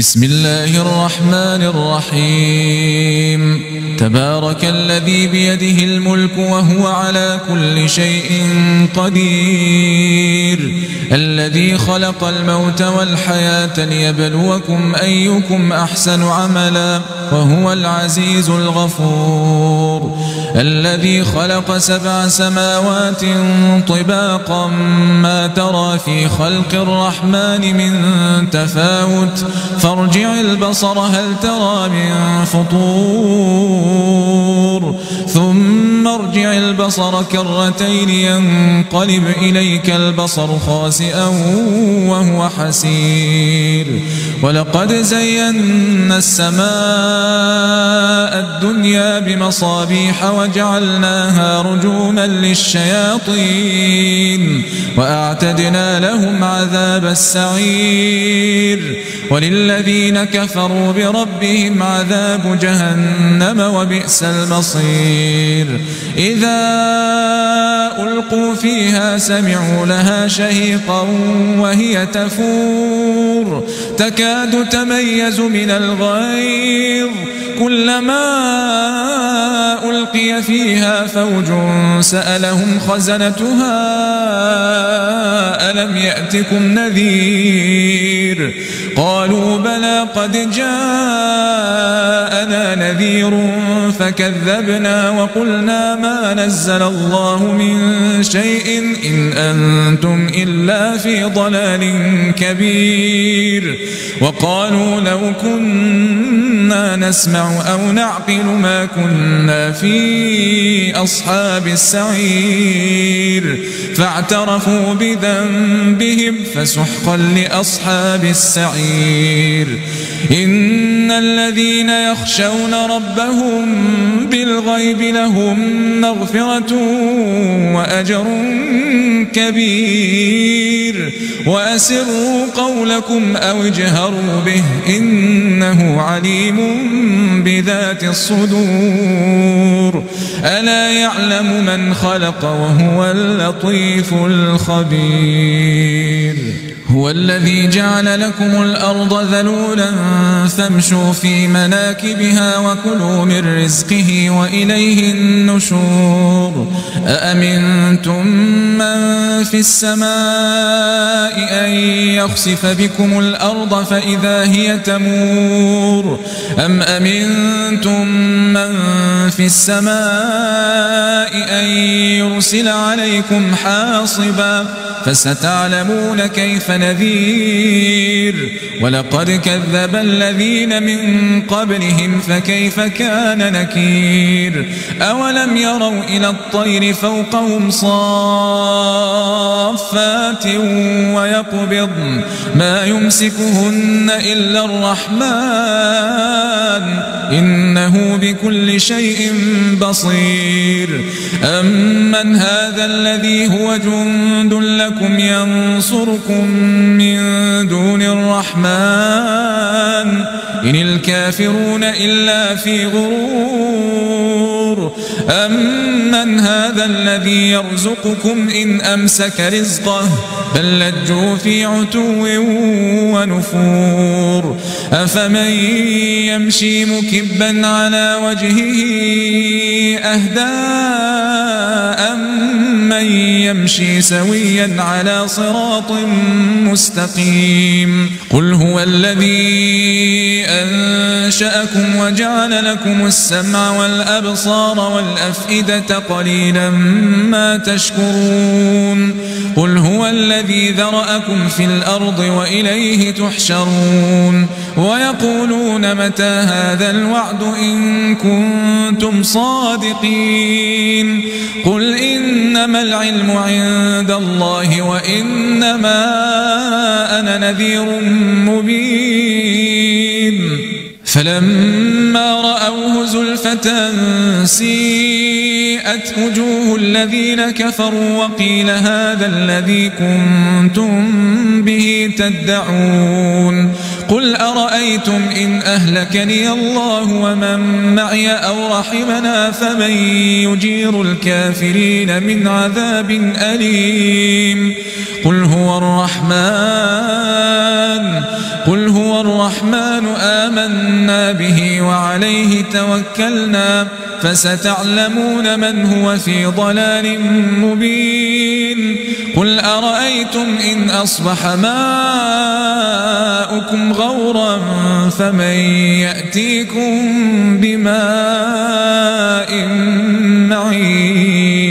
بسم الله الرحمن الرحيم تبارك الذي بيده الملك وهو على كل شيء قدير الذي خلق الموت والحياة ليبلوكم أيكم أحسن عملا وهو العزيز الغفور الذي خلق 7 سماوات طباقا ما ترى في خلق الرحمن من تفاوت فارجع البصر هل ترى من فطور ثم ارجع البصر كرتين ينقلب إليك البصر خاسئا وهو حسير ولقد زينا السماء الدنيا بمصابيح وجعلناها رجوما للشياطين وأعتدنا لهم عذاب السعير وللذين كفروا بربهم عذاب جهنم وبئس المصير إذا ألقوا فيها سمعوا لها شهيقا وهي تفور تكاد تميز من الغيظ كلما ألقي فيها فوج سألهم خزنتها ألم يأتكم نذير قالوا بلى قد جاءنا نذير فكذبنا وقلنا ما نزل الله من شيء إن أنتم إلا في ضلال كبير وقالوا لو كنا نسمع أو نعقل ما كنا في أصحاب السعير فاعترفوا بذنبهم فسحقا لأصحاب السعير إن الذين يخشون ربهم بالغيب لهم مغفرة وأجر كبير وأسروا قولكم أو اجهروا به إنه عليم بذات الصدور ألا يعلم من خلق وهو اللطيف الخبير هو الذي جعل لكم الأرض ذلولا فامشوا في مناكبها وكلوا من رزقه وإليه النشور أأمنتم من في السماء أن يخسف بكم الأرض فإذا هي تمور أم أمنتم من في السماء أن يرسل عليكم حاصبا فستعلمون كيف نذير ولقد كذب الذين من قبلهم فكيف كان نكير أولم يروا إلى الطير فوقهم صافات ويقبضن ما يمسكهن إلا الرحمن إنه بكل شيء بصير أمن هذا الذي هو جند لكم ينصركم من دون الرحمن إن الكافرون إلا في غرور أمن هذا الذي يرزقكم إن أمسك رزقه بل لجوا في عتو ونفور أفمن يمشي مكبا على وجهه أهدى أمن يمشي سويا على صراط مستقيم قل هو الذي أنشأكم وجعل لكم السمع والأبصار والأفئدة قليلا ما تشكرون قل هو الذي ذرأكم في الأرض وإليه تحشرون ويقولون متى هذا الوعد إن كنتم صادقين قل إنما العلم عند الله وإنما أنا نذير مبين فلما رأوه زلفة سيئت وجوه الذين كفروا وقيل هذا الذي كنتم به تدعون قل أرأيتم إن أهلكني الله ومن معي أو رحمنا فمن يجير الكافرين من عذاب أليم قل هو الرحمن قل هو الرحمن آمنا به وعليه توكلنا فستعلمون من هو في ضلال مبين قل أرأيتم إن أصبح ماؤكم غورا فمن يأتيكم بماء معين